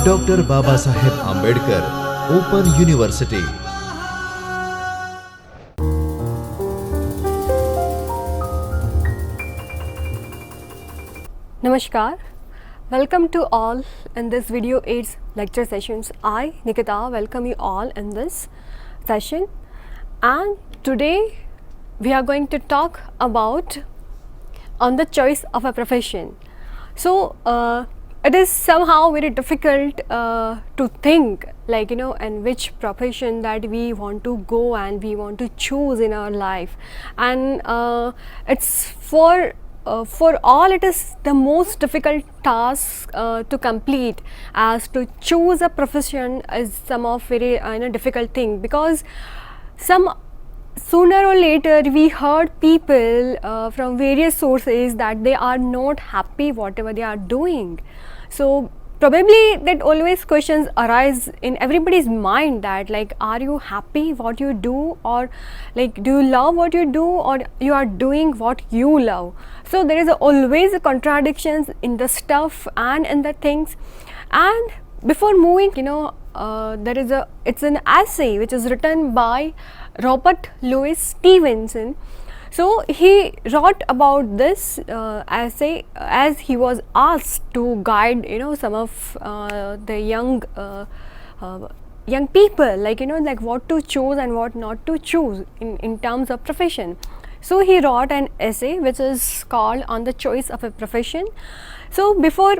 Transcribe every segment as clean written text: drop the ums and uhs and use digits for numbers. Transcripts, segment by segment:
Doctor Babasaheb Ambedkar open university. Namaskar. Welcome to all in this video aids lecture sessions. I, Nikita, welcome you all in this session, and today we are going to talk about on the choice of a profession. So it is somehow very difficult to think like in which profession that we want to go and we want to choose in our life, and it's for all it is the most difficult task to complete, as to choose a profession is some of very difficult thing, because some sooner or later we heard people from various sources that they are not happy whatever they are doing. So probably that always questions arise in everybody's mind, that like, are you happy what you do, or like, do you love what you do, or you are doing what you love? So there is always a contradictions in the stuff and in the things. And before moving, it's an essay which is written by Robert Louis Stevenson. So he wrote about this essay as he was asked to guide some of the young people, like like what to choose and what not to choose in terms of profession. So he wrote an essay which is called On the Choice of a Profession. So before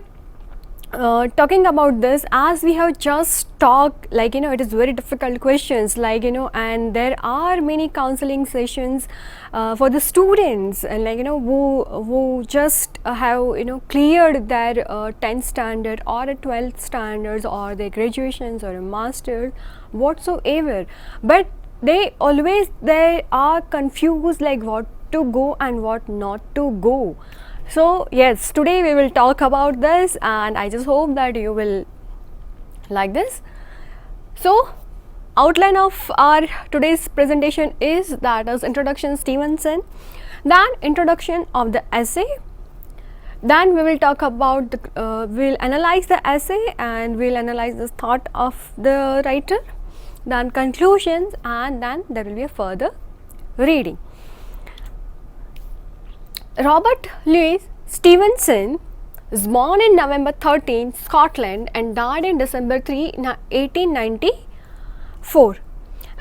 talking about this, as we have just talked, like it is very difficult questions, like and there are many counseling sessions for the students, and like who just have cleared their 10th standard or a 12th standards, or their graduations or a master's whatsoever, but they are confused like what to go and what not to go. So yes, today we will talk about this, and I just hope that you will like this. So outline of our today's presentation is that as introduction Stevenson, then introduction of the essay, then we will talk about we'll analyze the essay and we'll analyze the thought of the writer, then conclusions, and then there will be a further reading. Robert Louis Stevenson was born in November 13, Scotland, and died in December 3, 1894.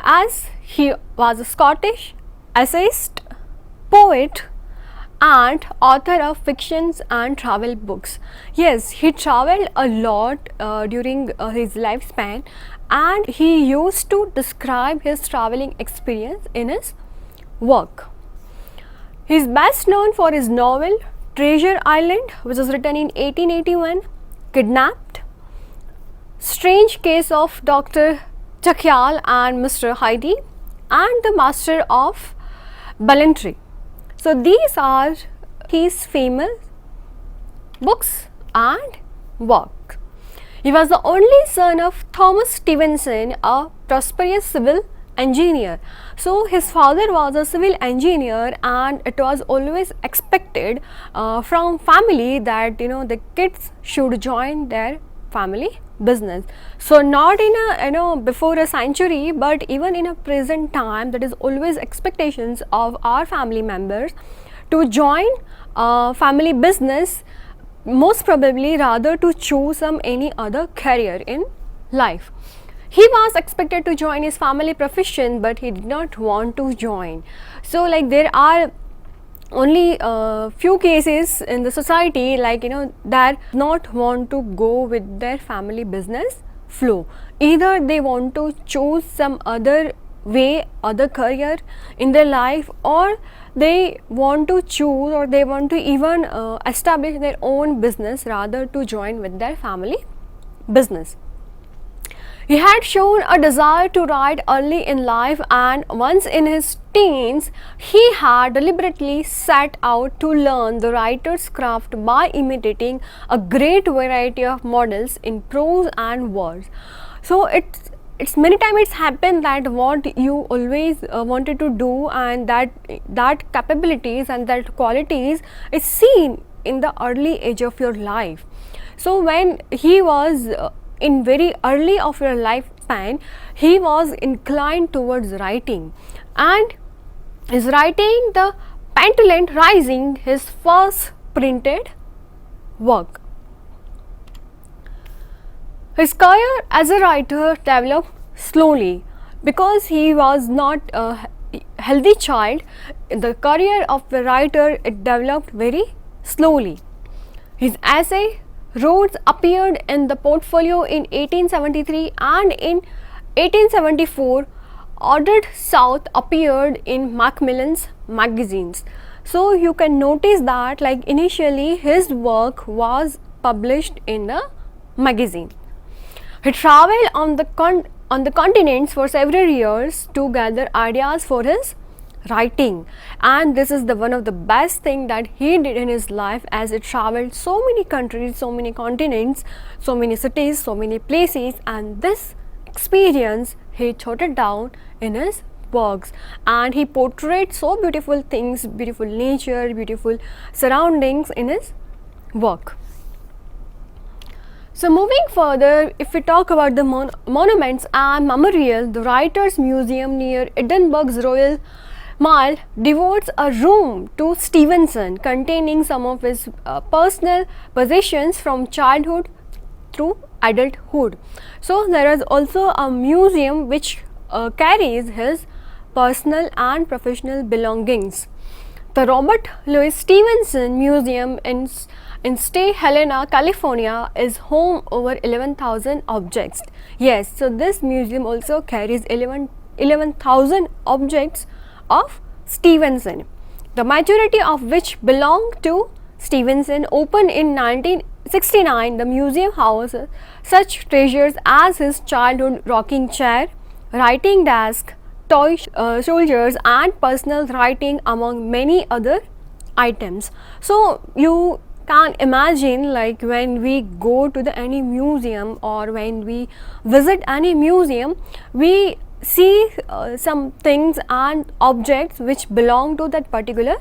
As he was a Scottish essayist, poet, and author of fictions and travel books. Yes, he traveled a lot during his lifespan, and he used to describe his traveling experience in his work. He is best known for his novel Treasure Island, which was written in 1881, Kidnapped, Strange Case of Dr. Jekyll and Mr. Hyde, and The Master of Ballantrae. So these are his famous books and work. He was the only son of Thomas Stevenson, a prosperous civil engineer. So his father was a civil engineer, and it was always expected from family that the kids should join their family business. So not in a before a century, but even in a present time, that is always expectations of our family members to join family business, most probably rather to choose some any other career in life. He was expected to join his family profession, but he did not want to join. So like there are only few cases in the society, like that not want to go with their family business flow. Either they want to choose some other way, other career in their life, or they want to choose, or they want to even establish their own business rather to join with their family business. He had shown a desire to write early in life, and once in his teens, he had deliberately set out to learn the writer's craft by imitating a great variety of models in prose and verse. So it's many times it's happened that what you always wanted to do, and that capabilities and that qualities is seen in the early age of your life. So when he was in very early of your lifespan, he was inclined towards writing, and is writing the Pentateuch Rising, his first printed work. His career as a writer developed slowly because he was not a healthy child. The career of the writer, it developed very slowly. His essay Rhodes appeared in the Portfolio in 1873, and in 1874 Ordered South appeared in Macmillan's magazines. So you can notice that like initially his work was published in the magazine. He traveled on the continents for several years to gather ideas for his writing, and this is the one of the best thing that he did in his life, as he traveled so many countries, so many continents, so many cities, so many places, and this experience he jotted down in his works, and he portrayed so beautiful things, beautiful nature, beautiful surroundings in his work. So moving further, if we talk about the monuments and memorial, the Writers' Museum near Edinburgh's Royal Mile devotes a room to Stevenson containing some of his personal possessions from childhood through adulthood. So there is also a museum which carries his personal and professional belongings. The Robert Louis Stevenson Museum in St. Helena, California is home over 11,000 objects. Yes, so this museum also carries 11,000 objects of Stevenson, the majority of which belong to Stevenson. Opened in 1969, the museum houses such treasures as his childhood rocking chair, writing desk, toy soldiers, and personal writing, among many other items. So you can imagine, like when we go to any museum or when we visit any museum, we see some things and objects which belong to that particular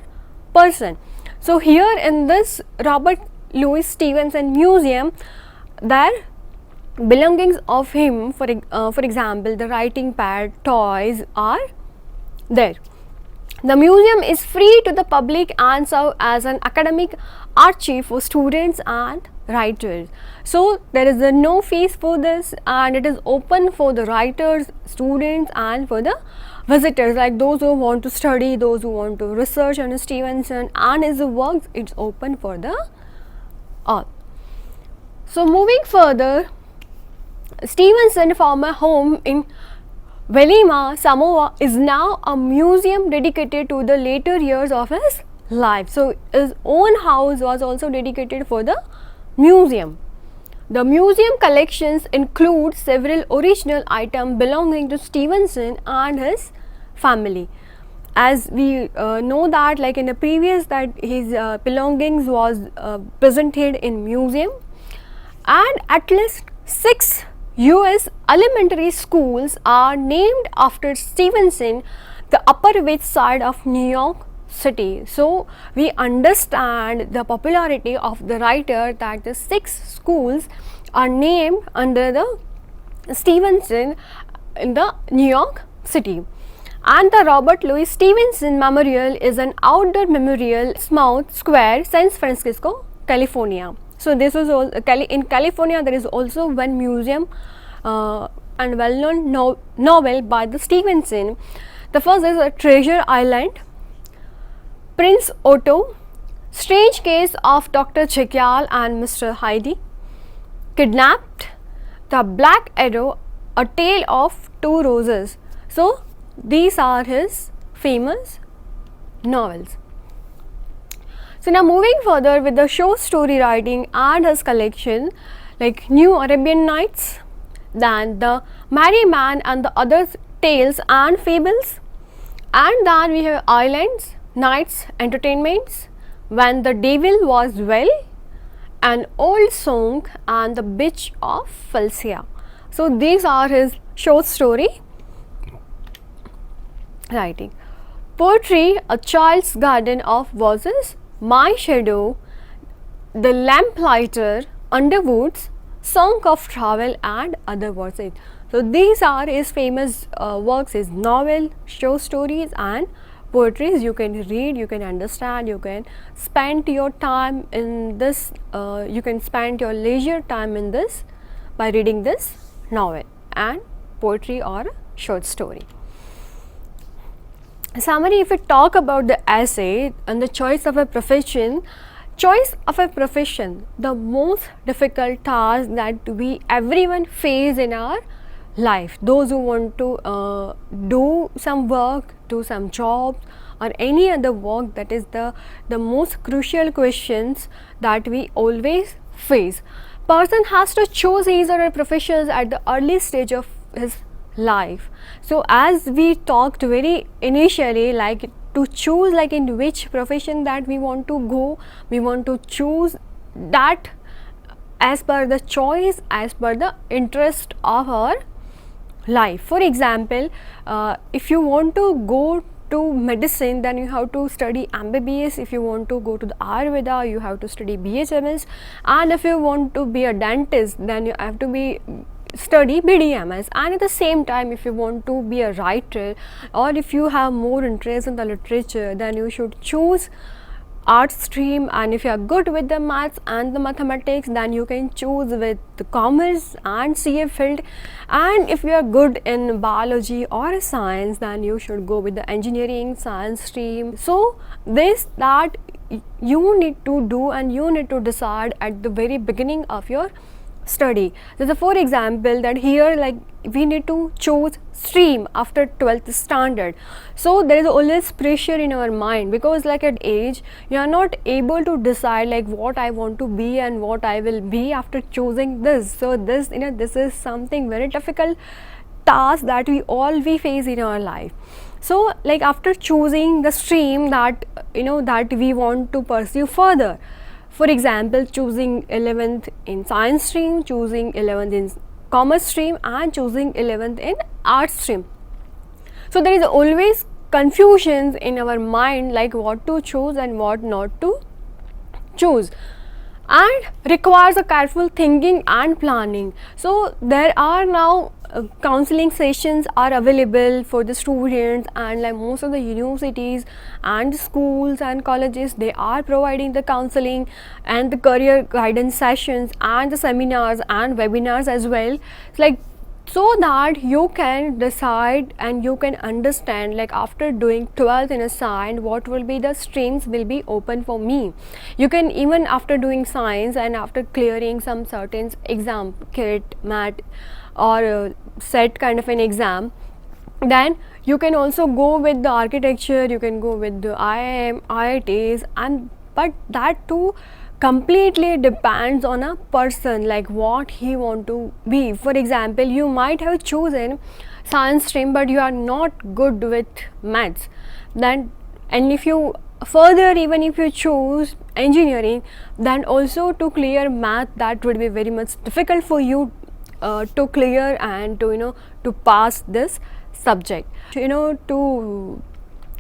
person. So here in this Robert Louis Stevenson Museum, there belongings of him, for example the writing pad, toys are there. The museum is free to the public and serve as an academic archive for students and writers. So there is no fees for this, and it is open for the writers, students, and for the visitors, like those who want to study, those who want to research on Stevenson and his works. It's open for the all. So moving further, Stevenson former home in Velima, Samoa is now a museum dedicated to the later years of his life. So his own house was also dedicated for the museum. The museum collections include several original items belonging to Stevenson and his family. As we know that, like in the previous, that his belongings was presented in museum, and at least 6 US elementary schools are named after Stevenson, the Upper West Side of New York City. So we understand the popularity of the writer, that the 6 schools are named under the Stevenson in the New York City. And the Robert Louis Stevenson Memorial is an outdoor memorial, Smouth Square, San Francisco, California. So this is all in California. There is also one museum and well-known novel by the Stevenson. The first is a Treasure Island, Prince Otto, Strange Case of Dr. Jekyll and Mr. Hyde, Kidnapped, The Black Arrow, A Tale of Two Roses. So these are his famous novels. So now moving further with the short story writing and his collection, like New Arabian Nights, then The Merry Man and the Other Tales and Fables, and then we have Islands, Nights, Entertainments, When the Devil Was Well, An Old Song, and The Bitch of Felsia. So these are his short story writing. Poetry, A Child's Garden of Verses, My Shadow, The Lamplighter, Underwood's, Song of Travel, and other works. So these are his famous works, his novel, short stories, and poetries. You can read, you can understand, you can spend your time in this. You can spend your leisure time in this by reading this novel and poetry or short story. Summary: if we talk about the essay and the choice of a profession, the most difficult task that we everyone face in our life. Those who want to do some work, do some jobs, or any other work, that is the most crucial questions that we always face. Person has to choose his or her professions at the early stage of his life. So as we talked very initially, like to choose like in which profession that we want to go, we want to choose that as per the choice, as per the interest of our life. For example, if you want to go to medicine, then you have to study MBBS. If you want to go to the Ayurveda, you have to study BHMS, and if you want to be a dentist, then you have to study BDMS. And at the same time, if you want to be a writer, or if you have more interest in the literature, then you should choose arts stream. And if you are good with the maths and the mathematics, then you can choose with the commerce and CA field. And if you are good in biology or science, then you should go with the engineering science stream. So this that you need to do, and you need to decide at the very beginning of your study. So for example, that here like we need to choose stream after 12th standard. So there is always pressure in our mind, because like at age you are not able to decide like what I want to be and what I will be after choosing this. So this this is something very difficult task that we face in our life. So like after choosing the stream that that we want to pursue further, for example, choosing 11th in science stream, choosing 11th in commerce stream, and choosing 11th in arts stream. So there is always confusions in our mind, like what to choose and what not to choose, and requires a careful thinking and planning. So there are now counseling sessions are available for the students, and like most of the universities and schools and colleges, they are providing the counseling and the career guidance sessions and the seminars and webinars as well. It's like so that you can decide and you can understand, like after doing 12th in a science, what will be the streams will be open for me. You can even after doing science and after clearing some certain exam, KIT, MAT or set kind of an exam, then you can also go with the architecture, you can go with the IIM, IITs, and but that too completely depends on a person, like what he want to be. For example, you might have chosen science stream but you are not good with maths, then and if you further even if you choose engineering, then also to clear math, that would be very much difficult for you to clear and to to pass this subject, to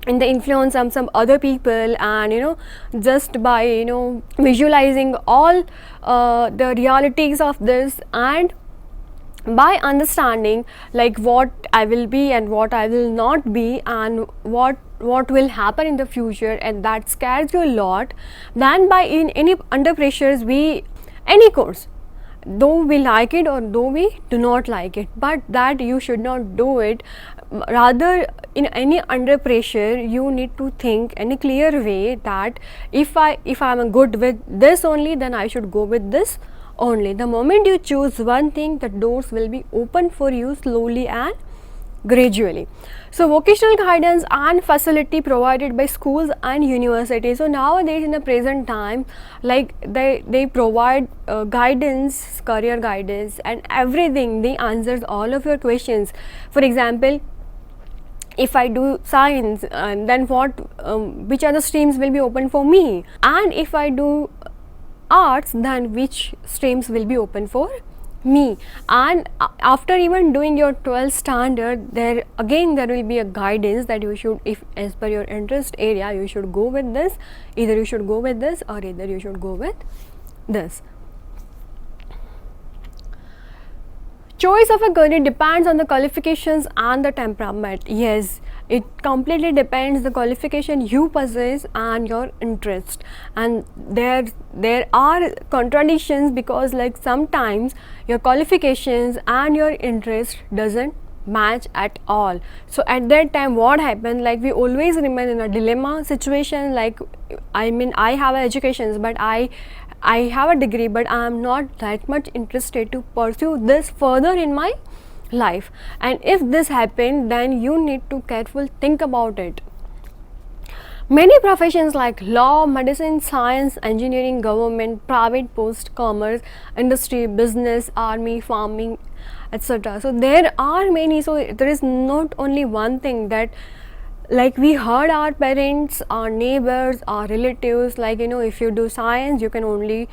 in the influence of some other people, and just by visualizing all the realities of this, and by understanding like what I will be and what I will not be, and what will happen in the future, and that scares you a lot. Then by in any under pressures, any course, though we like it or though we do not like it, but that you should not do it. Rather, in any under pressure, you need to think in a clear way that if I am good with this only, then I should go with this only. The moment you choose one thing, the doors will be open for you slowly and gradually. So vocational guidance and facility provided by schools and universities. So nowadays in the present time, like they provide guidance, career guidance and everything. They answers all of your questions. For example, if I do science, then which other streams will be open for me, and if I do arts, then which streams will be open for me. And after even doing your 12th standard, there will be a guidance that you should, if as per your interest area, you should go with this, either you should go with this or either you should go with this. Choice of a career depends on the qualifications and the temperament. Yes, it completely depends the qualification you possess and your interest. And there are contradictions, because like sometimes your qualifications and your interest doesn't match at all. So at that time what happened, like we always remain in a dilemma situation. Like I mean, I have educations, but I have a degree, but I am not that much interested to pursue this further in my life. And if this happened, then you need to careful think about it. Many professions like law, medicine, science, engineering, government, private post, commerce, industry, business, army, farming, etc. So there are many. So there is not only one thing that, like we heard our parents, our neighbors, our relatives, like if you do science you can only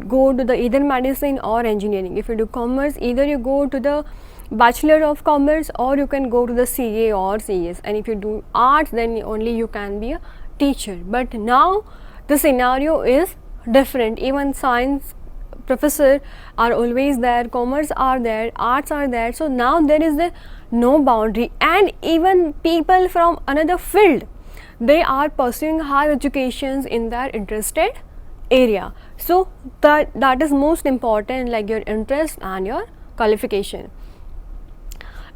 go to the either medicine or engineering. If you do commerce, either you go to the Bachelor of Commerce or you can go to the CA or CS. And if you do arts, then only you can be a teacher. But now the scenario is different. Even science professor are always there, commerce are there, arts are there. So now there is no boundary, and even people from another field, they are pursuing higher educations in their interested area. So that is most important, like your interest and your qualification.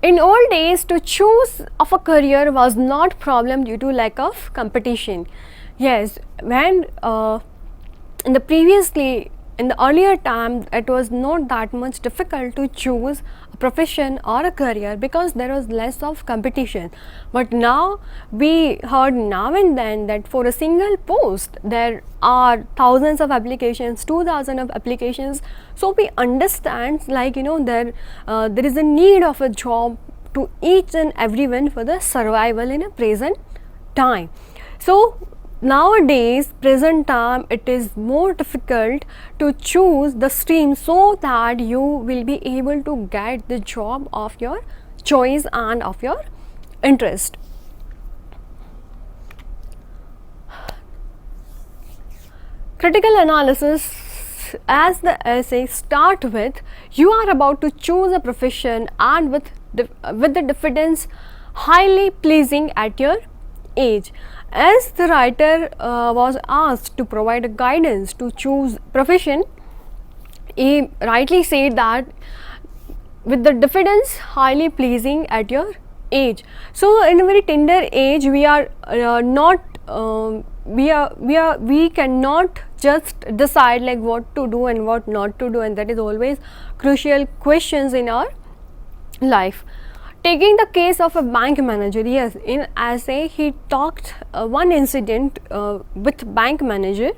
In old days, to choose of a career was not problem due to lack of competition. Yes, when in the earlier time, it was not that much difficult to choose a profession or a career because there was less of competition. But now we heard now and then that for a single post there are thousands of applications, 2,000 of applications. So we understand, like there is a need of a job to each and everyone for the survival in a present time. So nowadays, present time, it is more difficult to choose the stream so that you will be able to get the job of your choice and of your interest. Critical analysis, as the essay start with, you are about to choose a profession and with the diffidence highly pleasing at your age. As the writer was asked to provide a guidance to choose profession, he rightly said that with the diffidence highly pleasing at your age. So in a very tender age, we are not we cannot just decide like what to do and what not to do, and that is always crucial questions in our life. Taking the case of a bank manager, yes, in essay he talked one incident with bank manager.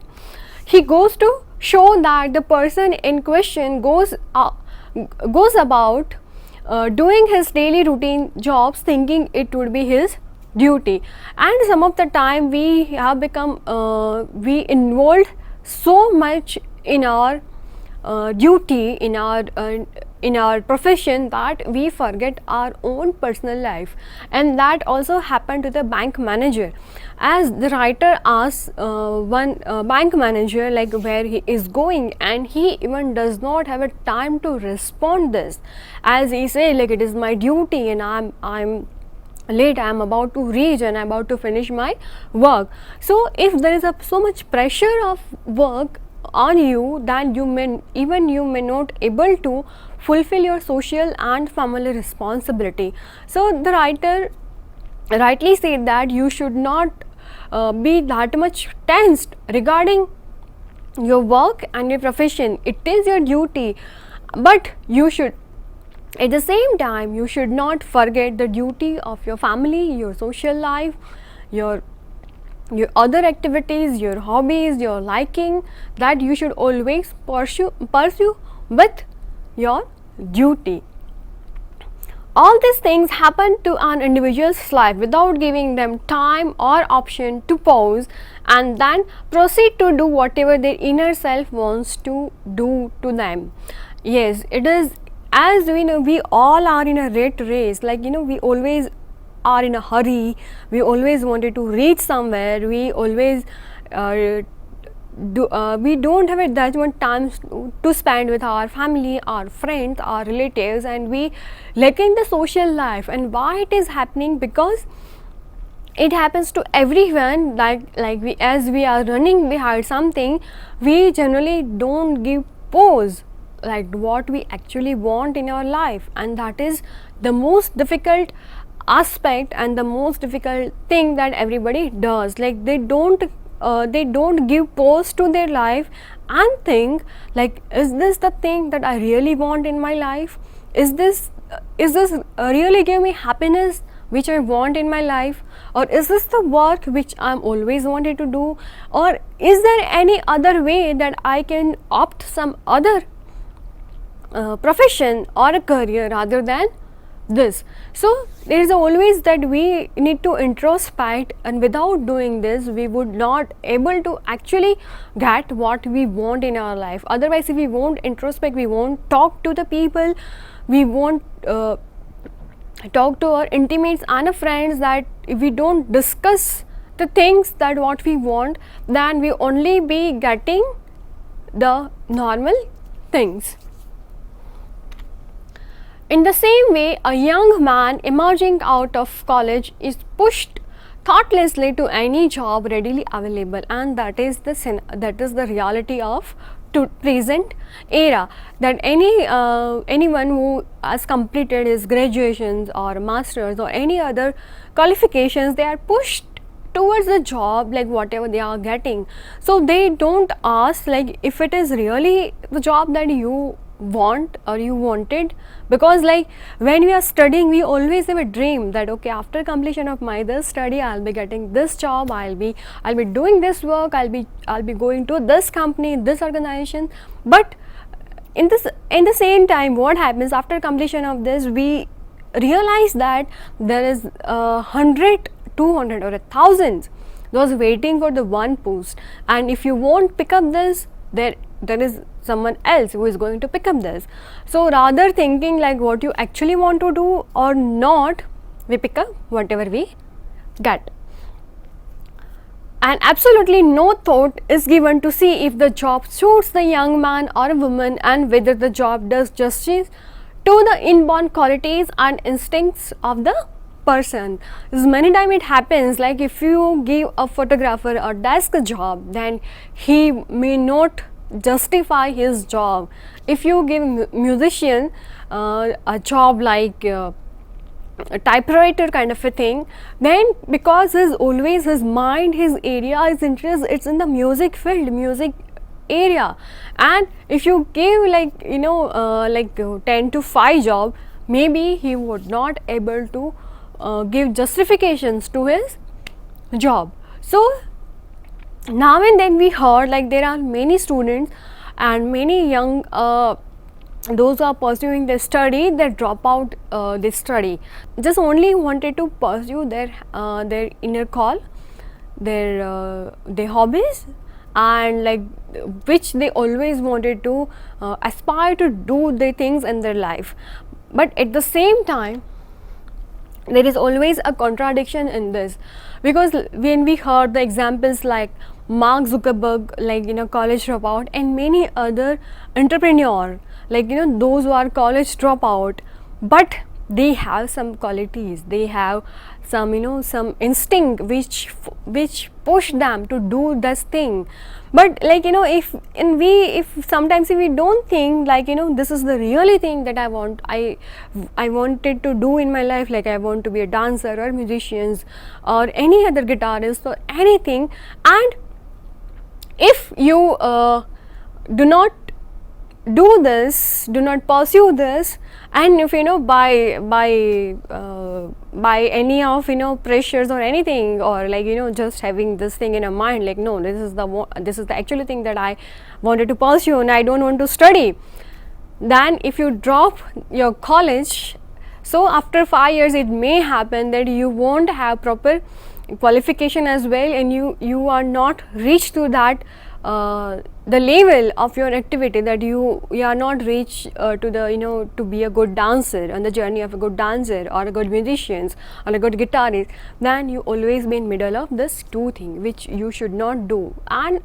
He goes to show that the person in question goes about doing his daily routine jobs thinking it would be his duty, and some of the time we have become we involved so much in our duty, in our profession, that we forget our own personal life. And that also happened to the bank manager. As the writer asks one bank manager like where he is going, and he even does not have a time to respond this, as he say like it is my duty and I'm late, I am about to reach and I am about to finish my work. So if there is so much pressure of work on you, then you may not able to fulfill your social and family responsibility. So the writer rightly said that you should not be that much tensed regarding your work and your profession. It is your duty, but you should, at the same time, you should not forget the duty of your family, your social life, your other activities, your hobbies, your liking, that you should always pursue with your duty. All these things happen to an individual's life without giving them time or option to pause and then proceed to do whatever their inner self wants to do to them. Yes, it is, as we know, we all are in a rat race, like we always are in a hurry, we always wanted to reach somewhere, we always we don't have that much time to spend with our family, our friends, our relatives, and we lacking the social life. And why it is happening? Because it happens to everyone. Like we, as we are running behind something, we generally don't give pause like what we actually want in our life, and that is the most difficult aspect and the most difficult thing that everybody does. Like they don't give pause to their life and think like, is this the thing that I really want in my life? Is this really give me happiness which I want in my life? Or is this the work which I'm always wanted to do? Or is there any other way that I can opt some other profession or a career rather than this? So there is always that we need to introspect, and without doing this we would not able to actually get what we want in our life. Otherwise, if we won't introspect, we won't talk to the people, we won't talk to our intimates and friends, that if we don't discuss the things that what we want, then we only be getting the normal things. In the same way, a young man emerging out of college is pushed thoughtlessly to any job readily available, and that is the reality of to present era, that anyone who has completed his graduations or masters or any other qualifications, they are pushed towards the job like whatever they are getting. So they don't ask like if it is really the job that you want or you wanted. Because like when we are studying, we always have a dream that okay, after completion of my this study, I'll be getting this job, I'll be doing this work, I'll be going to this company, this organization. But in the same time, what happens after completion of this, we realize that there is 100, 200 or 1,000 those waiting for the one post, and if you won't pick up this, there is someone else who is going to pick up this. So rather thinking like what you actually want to do or not, we pick up whatever we get, and absolutely no thought is given to see if the job suits the young man or woman and whether the job does justice to the inborn qualities and instincts of the person. Because many times it happens like if you give a photographer a desk job, then he may not justify his job. If you give musician a job like a typewriter kind of a thing, then because his mind, his area, his interest, it's in the music field, music area. And if you give like 10 to 5 job, maybe he would not able to give justifications to his job. So now and then we heard like there are many students and many young those who are pursuing their study, they drop out this study, just only wanted to pursue their inner call, their hobbies, and like which they always wanted to aspire to do the things in their life. But at the same time, there is always a contradiction in this, because when we heard the examples like Mark Zuckerberg, like college dropout, and many other entrepreneur, like those who are college dropout, but they have some qualities, they have some some instinct which push them to do this thing. But like if sometimes if we don't think like this is the really thing that I wanted to do in my life, like I want to be a dancer or musicians or any other guitarist or anything, and if you do not do this, do not pursue this, and if by any of pressures or anything, or like just having this thing in a mind like no, this is the actual thing that I wanted to pursue and I don't want to study, then if you drop your college, so after 5 years it may happen that you won't have proper qualification as well, and you are not reached to that the level of your activity, that you are not reached to the to be a good dancer, on the journey of a good dancer or a good musician or a good guitarist, then you always be in middle of this two thing which you should not do. And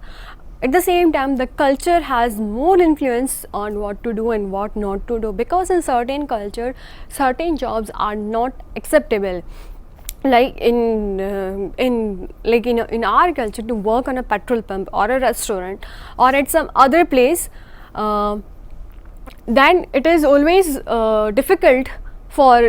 at the same time the culture has more influence on what to do and what not to do, because in certain culture certain jobs are not acceptable. Like in our culture, to work on a petrol pump or a restaurant or at some other place, then it is always difficult for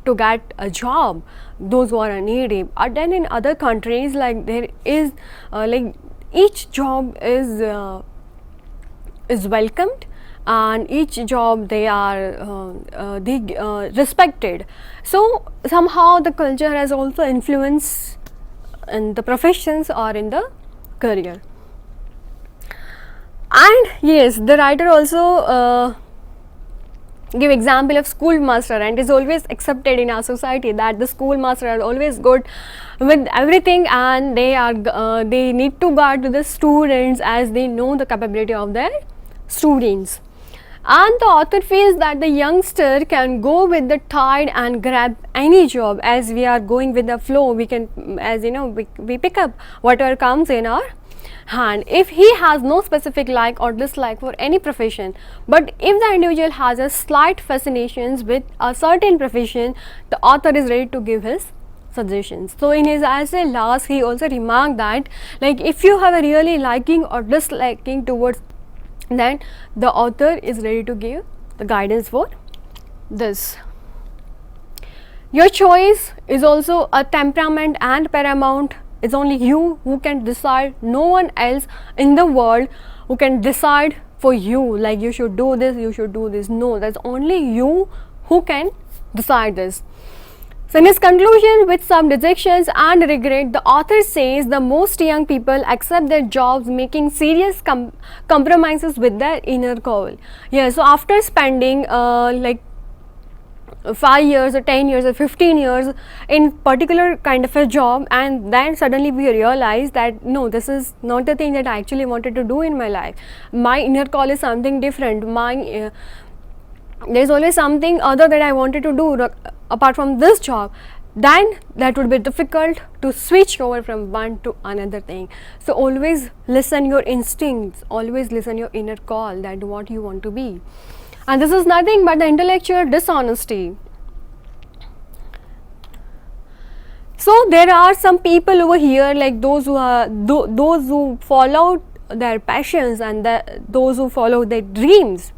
to get a job, those who are needy. Then in other countries, like there is like each job is welcomed, and each job they are respected. So somehow the culture has also influence in the professions or in the career. And yes, the writer also give example of schoolmaster, and is always accepted in our society that the schoolmaster are always good with everything, and they need to guard the students as they know the capability of their students. And the author feels that the youngster can go with the tide and grab any job. As we are going with the flow, we can, as you know, we pick up whatever comes in our hand. If he has no specific like or dislike for any profession, but if the individual has a slight fascinations with a certain profession, the author is ready to give his suggestions. So in his essay last, he also remarked that, like, if you have a really liking or disliking towards, then the author is ready to give the guidance for this. Your choice is also a temperament and paramount. It's only you who can decide, no one else in the world who can decide for you, like you should do this, you should do this. No, that's only you who can decide this. So in his conclusion, with some dejections and regret, the author says the most young people accept their jobs making serious compromises with their inner goal. Yeah, so after spending like 5 years or 10 years or 15 years in particular kind of a job, and then suddenly we realize that no, this is not the thing that I actually wanted to do in my life. My inner call is something different. There's always something other that I wanted to do apart from this job. Then that would be difficult to switch over from one to another thing. So always listen your instincts, always listen your inner call, that what you want to be. And this is nothing but the intellectual dishonesty. So there are some people over here, like those who are those who follow their passions and those who follow their dreams.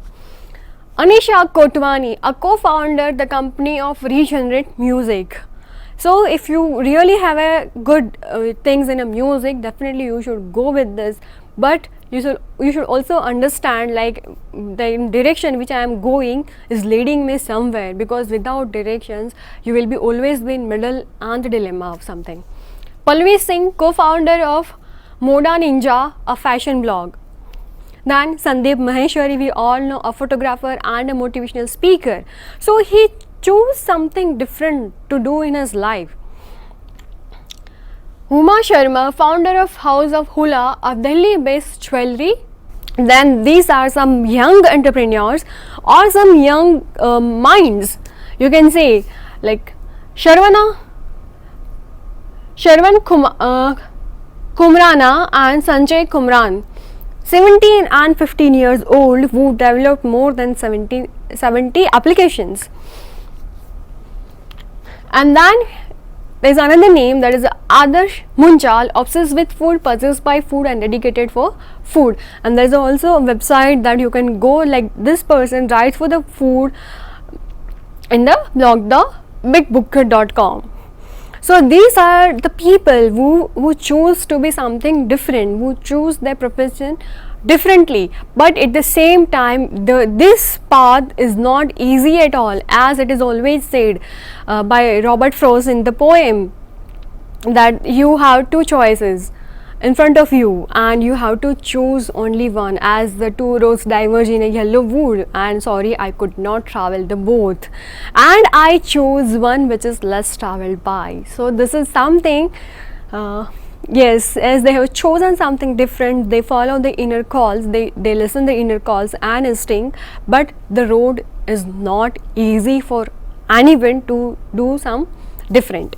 Anisha Kotwani, a co-founder the company of Regenerate Music. So if you really have a good things in a music, definitely you should go with this. But you should also understand, like, the direction which I am going is leading me somewhere, because without directions you will be always be in middle and the dilemma of something. Pallavi Singh, co-founder of Moda Ninja, a fashion blog. Then Sandeep Maheshwari, we all know, a photographer and a motivational speaker. So he chose something different to do in his life. Huma Sharma, founder of House of Hula, a Delhi-based jewelry. Then these are some young entrepreneurs or some young minds, you can say, like Sharwan Kumrana and Sanjay Kumran, 17 and 15 years old, who developed more than 70 applications. And then there is another name, that is Adarsh Munjal, obsessed with food, possessed by food and dedicated for food. And there is also a website that you can go, like this person writes for the food in the blog, thebigbooker.com. So these are the people who choose to be something different, who choose their profession differently. But at the same time, this path is not easy at all, as it is always said by Robert Frost in the poem, that you have two choices in front of you and you have to choose only one, as the two roads diverge in a yellow wood, and sorry, I could not travel the both, and I chose one which is less traveled by. So this is something, yes, as they have chosen something different, they follow the inner calls, they listen the inner calls and instinct, but the road is not easy for anyone to do some different.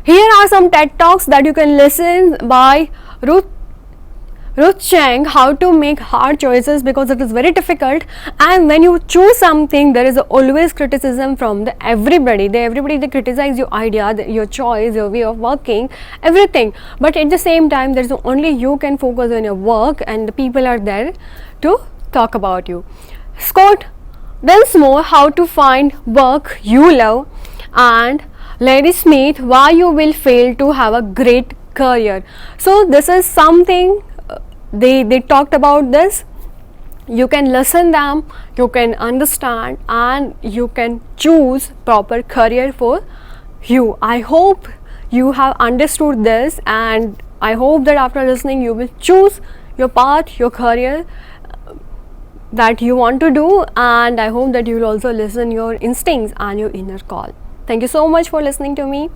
Here are some TED Talks that you can listen by Ruth Chang, how to make hard choices because it is very difficult, and when you choose something there is always criticism from everybody. They criticize your idea, your choice, your way of working, everything, but at the same time there is only you can focus on your work and the people are there to talk about you. Scott Densmore, how to find work you love, and Larry Smith, why you will fail to have a great career. So this is something they talked about this. You can listen them, you can understand, and you can choose proper career for you. I hope you have understood this, and I hope that after listening you will choose your path, your career that you want to do, and I hope that you will also listen your instincts and your inner call. Thank you so much for listening to me.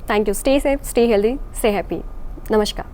Thank you. Stay safe, stay healthy, stay happy. Namaskar.